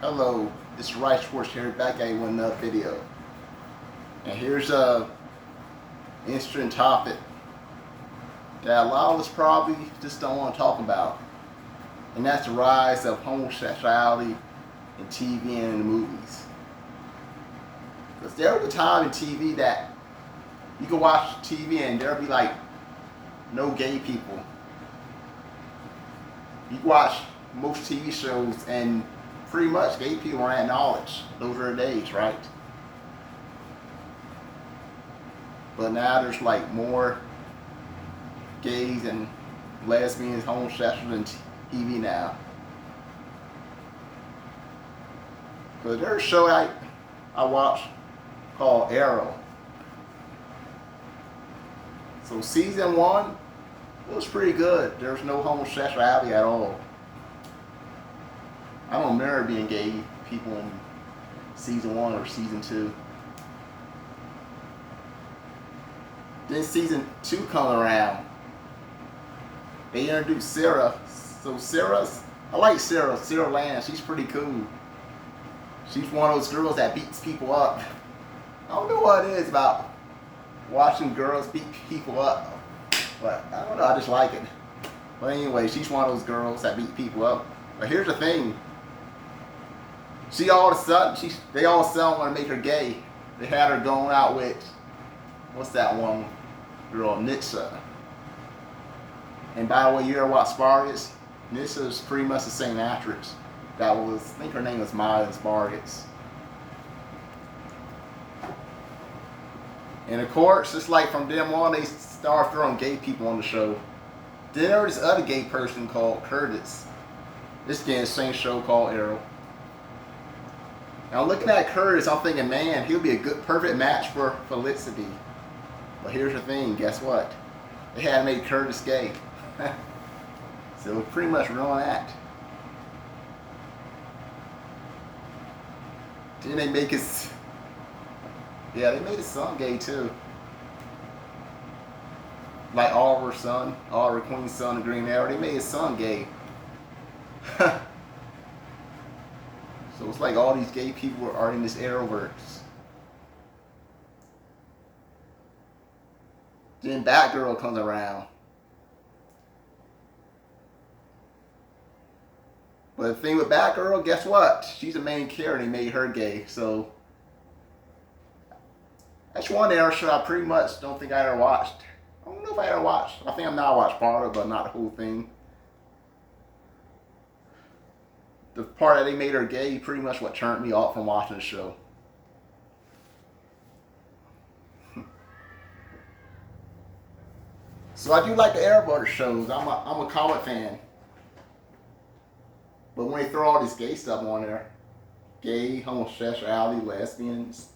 Hello, it's Rice Sports here back at you with another video. And here's a interesting topic that a lot of us probably just don't want to talk about. And that's the rise of homosexuality in TV and in the movies. Because there was a time in TV that you could watch TV and there'll be like no gay people. You watch most TV shows and pretty much gay people weren't acknowledged. Those were the days, right? But now there's like more gays and lesbians, homosexuals in TV now. But there's a show I watched called Arrow. So season 1, it was pretty good. There was no homosexuality at all. I don't remember being gay people in season 1 or season 2. Then season 2 come around. They introduced Sarah. So I like Sarah. Sarah Land, she's pretty cool. She's one of those girls that beats people up. I don't know what it is about watching girls beat people up, but I don't know, I just like it. But anyway, she's one of those girls that beat people up. But here's the thing. They all of a sudden want to make her gay. They had her going out with, what's that one girl, Nitsa. And by the way, you ever watch Spargus? Nitsa is pretty much the same actress. I think her name was Maya Spargus. And of course, it's like from then on, they started throwing gay people on the show. Then there was this other gay person called Curtis. This again, the same show called Arrow. Now looking at Curtis, I'm thinking, man, he'll be a perfect match for Felicity. But here's the thing, guess what? They had to make Curtis gay. So it pretty much ruined that. Then they make his, they made his son gay too. Like Oliver's son, Oliver Queen's son in Green Arrow, they made his son gay. So it's like all these gay people are in this arrowverse. Then Batgirl comes around. But the thing with Batgirl, guess what? She's a main character and they made her gay. So that's one Arrow show I pretty much don't think I ever watched. I don't know if I ever watched. I think I might have watched part of it, but not the whole thing. The part that they made her gay, pretty much what turned me off from watching the show. So I do like the Arrowverse shows. I'm a comic fan. But when they throw all this gay stuff on there, gay, homosexuality, lesbians,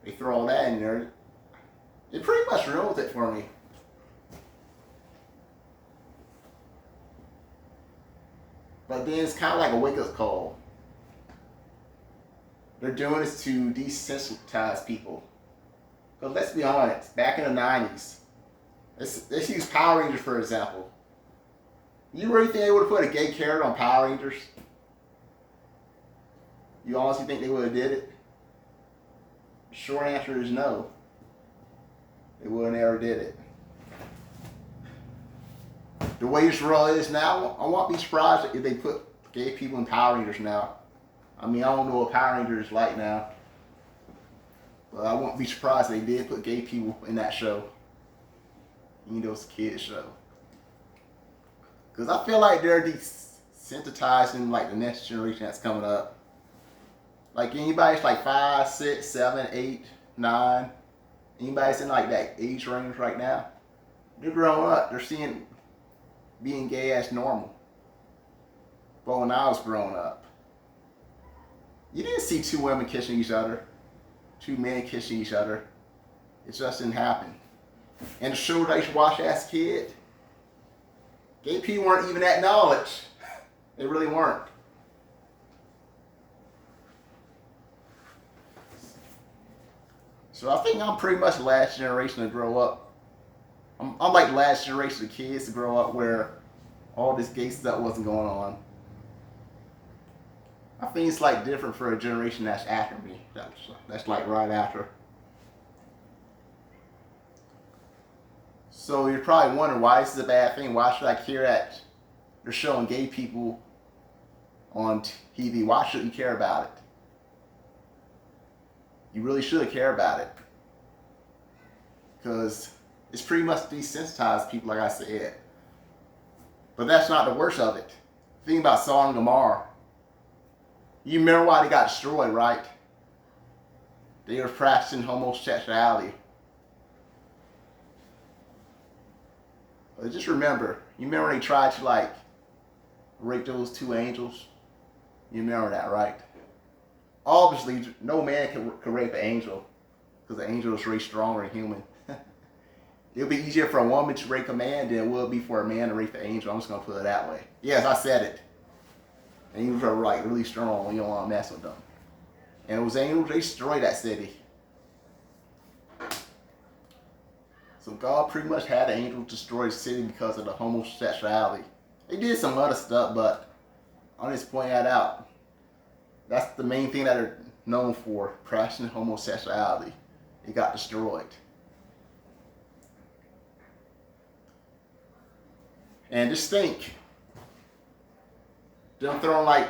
they throw all that in there, it pretty much ruins it for me. But then it's kind of like a wake-up call. They're doing this to desensitize people. Because let's be honest, back in the 90s, let's use Power Rangers for example. You really think they would have put a gay character on Power Rangers? You honestly think they would have did it? The short answer is no. They would have never did it. The way this world is now, I won't be surprised if they put gay people in Power Rangers now. I mean, I don't know what Power Rangers is like now. But I won't be surprised if they did put gay people in that show. Even though it's a kid's show. Because I feel like they're desensitizing like the next generation that's coming up. Like anybody's like 5, 6, 7, 8, 9. Anybody's in like that age range right now. They're growing up. They're seeing being gay as normal. But when I was growing up, you didn't see 2 women kissing each other. 2 men kissing each other. It just didn't happen. And the show that I used to watch as a kid, gay people weren't even acknowledged. They really weren't. So I think I'm pretty much the last generation to grow up. I'm like the last generation of kids to grow up where all this gay stuff wasn't going on. I think it's like different for a generation that's after me. That's like right after. So you're probably wondering why this is a bad thing. Why should I care that they're showing gay people on TV? Why should you care about it? You really should care about it. Because it's pretty much desensitized people, like I said. But that's not the worst of it. Think about Sodom and Gomorrah. You remember why they got destroyed, right? They were practicing homosexuality. But just remember, you remember when they tried to like rape those two angels? You remember that, right? Obviously, no man could rape an angel because the angel is way stronger than human. It'll be easier for a woman to rape a man than it will be for a man to rape an angel. I'm just going to put it that way. Yes, I said it. Angels are like really strong. You don't want to mess with them. And those angels, they destroyed that city. So God pretty much had the angels destroy the city because of the homosexuality. They did some other stuff, but I'm just pointing that out. That's the main thing that they're known for, practicing homosexuality. It got destroyed. And just think, them throwing like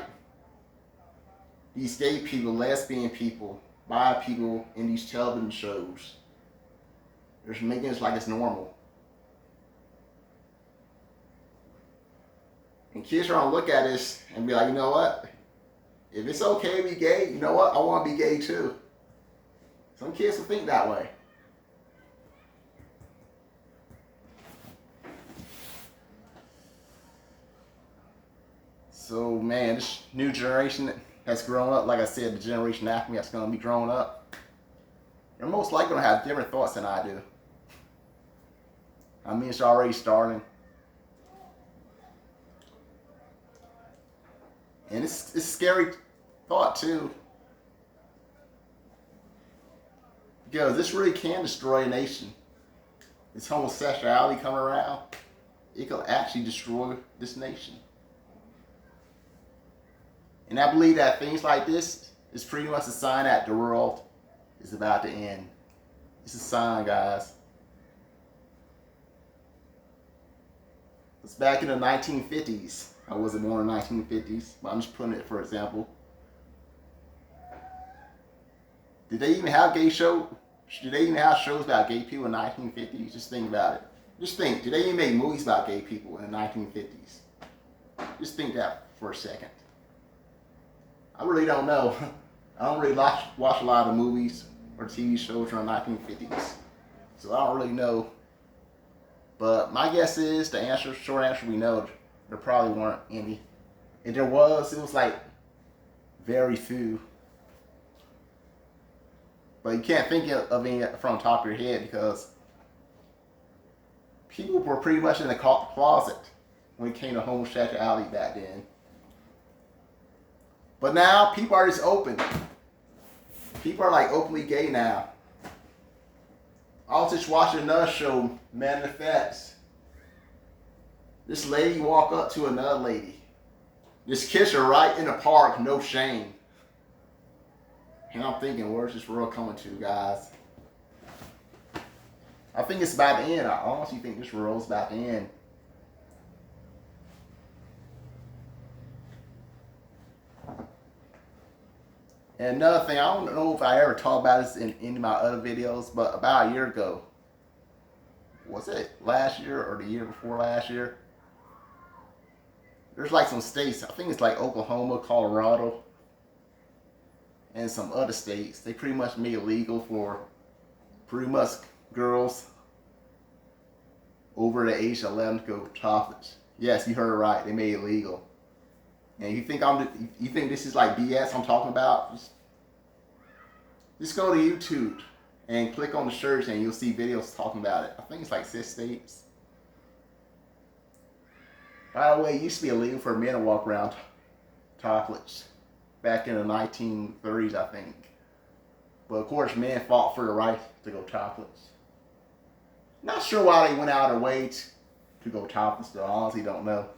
these gay people, lesbian people, bi people in these television shows. They're making it like it's normal. And kids are gonna look at this and be like, you know what? If it's okay to be gay, you know what? I want to be gay too. Some kids will think that way. So man, this new generation that's grown up, like I said, the generation after me that's going to be growing up, they're most likely going to have different thoughts than I do. I mean, it's already starting. And it's a scary thought too. Because this really can destroy a nation. This homosexuality coming around, it could actually destroy this nation. And I believe that things like this is pretty much a sign that the world is about to end. It's a sign, guys. It's back in the 1950s. I wasn't born in the 1950s, but I'm just putting it for example. Did they even have gay shows? Did they even have shows about gay people in the 1950s? Just think about it. Just think, did they even make movies about gay people in the 1950s? Just think that for a second. I really don't know. I don't really watch a lot of movies or TV shows from the 1950s. So I don't really know. But my guess is, short answer, we know there probably weren't any. If there was, it was like very few. But you can't think of any from the top of your head because people were pretty much in the closet when it came to homosexuality back then. But now people are just open. People are like openly gay now. I was just watching another show, Man Effects. This lady walk up to another lady. Just kiss her right in the park, no shame. And I'm thinking, where's this world coming to, guys? I think it's about to end. I honestly think this world's about to end. And another thing, I don't know if I ever talked about this in any of my other videos, but about a year ago, was it last year or the year before last year? There's like some states, I think it's like Oklahoma, Colorado, and some other states. They pretty much made it legal for pretty much girls over the age of 11 to go topless. Yes, you heard it right. They made it legal. And you think this is like BS I'm talking about? Just go to YouTube and click on the search and you'll see videos talking about it. I think it's like 6 states. By the way, it used to be illegal for men to walk around topless back in the 1930s, I think. But of course, men fought for the right to go topless. Not sure why they went out of their way to go topless, though. I honestly don't know.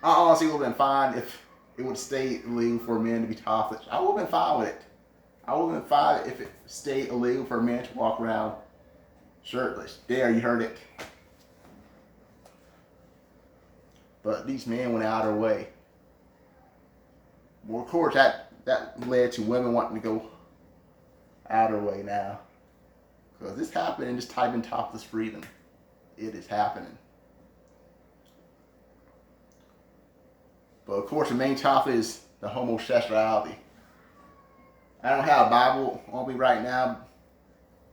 I honestly would have been fine if it would stay illegal for men to be topless, I would have been fine with it. I would have been fine if it stayed illegal for men to walk around shirtless. There, you heard it. But these men went out of their way. Well, of course, that led to women wanting to go out of their way now. Because it's happening, just type in topless freedom. It is happening. But of course, the main topic is the homosexuality. I don't have a Bible on me right now,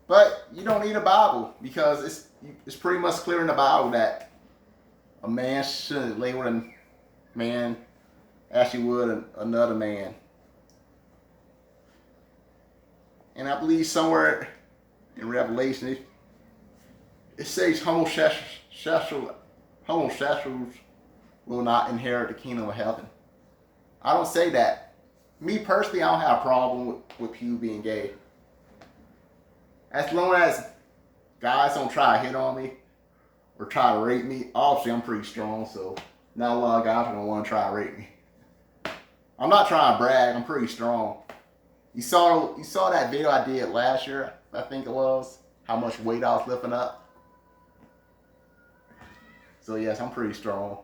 but you don't need a Bible because it's pretty much clear in the Bible that a man shouldn't lay with a man as he would another man. And I believe somewhere in Revelation it says homosexuals will not inherit the kingdom of heaven. I don't say that. Me personally, I don't have a problem with people being gay. As long as guys don't try to hit on me or try to rape me, obviously I'm pretty strong, so not a lot of guys are going to want to try to rape me. I'm not trying to brag, I'm pretty strong. You saw that video I did last year, I think it was, how much weight I was lifting up. So yes, I'm pretty strong.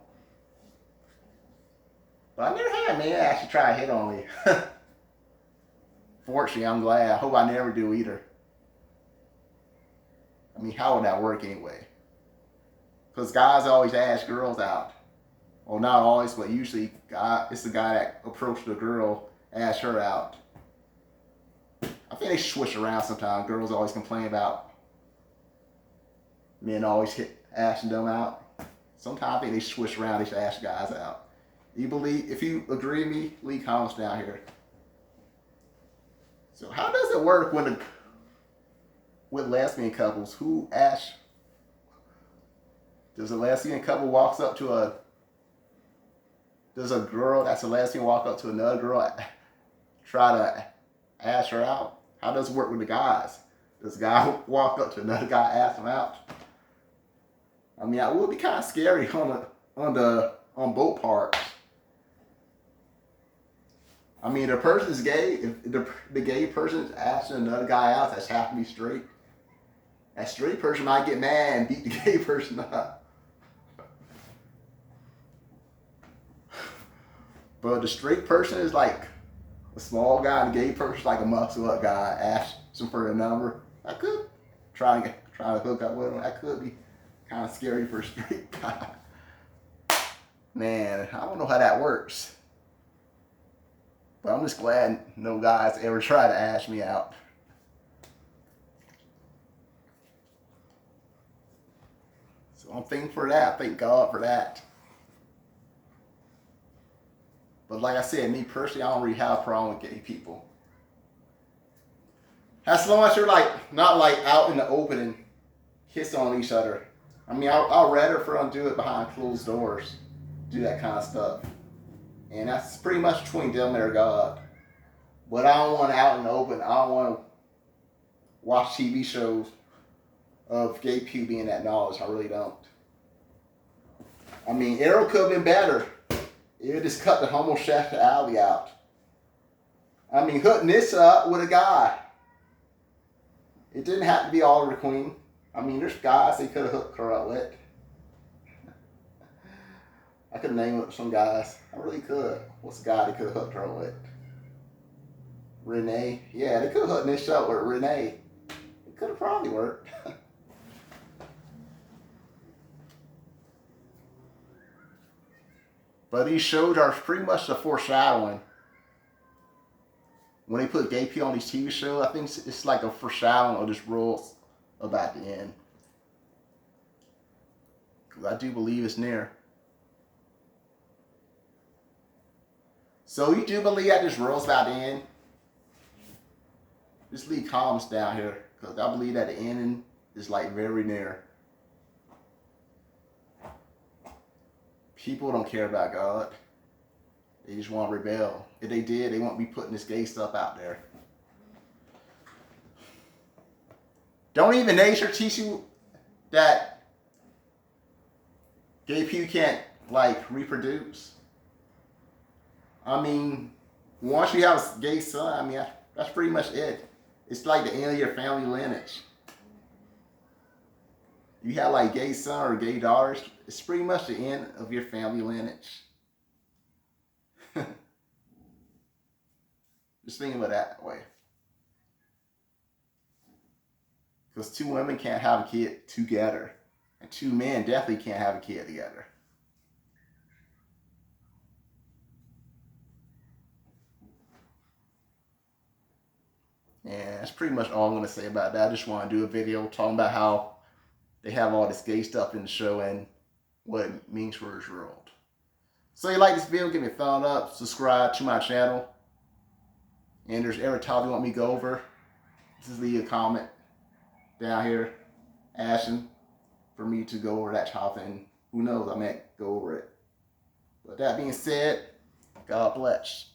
But I never had a man actually try to hit on me. Fortunately, I'm glad. I hope I never do either. I mean, how would that work anyway? Because guys always ask girls out. Well, not always, but usually it's the guy that approached the girl, asks her out. I think they switch around sometimes. Girls always complain about men always asking them out. Sometimes I think they switch around. They should ask guys out. If you agree with me, leave comments down here. So how does it work with lesbian couples? Does a lesbian couple walks up to does a girl that's a lesbian walk up to another girl, try to ask her out? How does it work with the guys? Does a guy walk up to another guy, ask him out? I mean, it would be kind of scary on both parts. I mean, the person's gay. If the gay person is asking another guy out, that's have to be straight. That straight person might get mad and beat the gay person up. But the straight person is like a small guy, and the gay person is like a muscle up guy. Asks him for a number. I could try to hook up with him. That could be kind of scary for a straight guy. Man, I don't know how that works. But I'm just glad no guys ever try to ask me out. So I'm thankful for that. Thank God for that. But like I said, me personally, I don't really have a problem with gay people. As long as you're not out in the open and kiss on each other. I mean, I'd rather for them to do it behind closed doors. Do that kind of stuff. And that's pretty much between them and their God. But I don't want it out in the open. I don't want to watch TV shows of gay people being that knowledge. I really don't. I mean, it could have been better. It would just cut the homosexuality out. I mean, hooking this up with a guy. It didn't have to be Oliver Queen. I mean, there's guys they could have hooked her up with. I could name some guys. I really could. What's the guy they could have hooked her with? Renee. Yeah, they could have hooked this up with Renee. It could have probably worked. But these shows are pretty much the foreshadowing. When they put gay people on these TV shows, I think it's like a foreshadowing of this world about the end. Because I do believe it's near. So you do believe that this world's about to end? Just leave comments down here, because I believe that the ending is very near. People don't care about God. They just want to rebel. If they did, they won't be putting this gay stuff out there. Don't even nature teach you that gay people can't reproduce? I mean, once you have a gay son, I mean, that's pretty much it. It's like the end of your family lineage. You have like gay son or gay daughters, it's pretty much the end of your family lineage. Just think of it that way. Because two women can't have a kid together. And two men definitely can't have a kid together. And that's pretty much all I'm going to say about that. I just want to do a video talking about how they have all this gay stuff in the show and what it means for his world. So if you like this video, give me a thumbs up, subscribe to my channel. And if there's ever a topic you want me to go over, just leave a comment down here asking for me to go over that topic, and who knows, I might go over it. But that being said, God bless.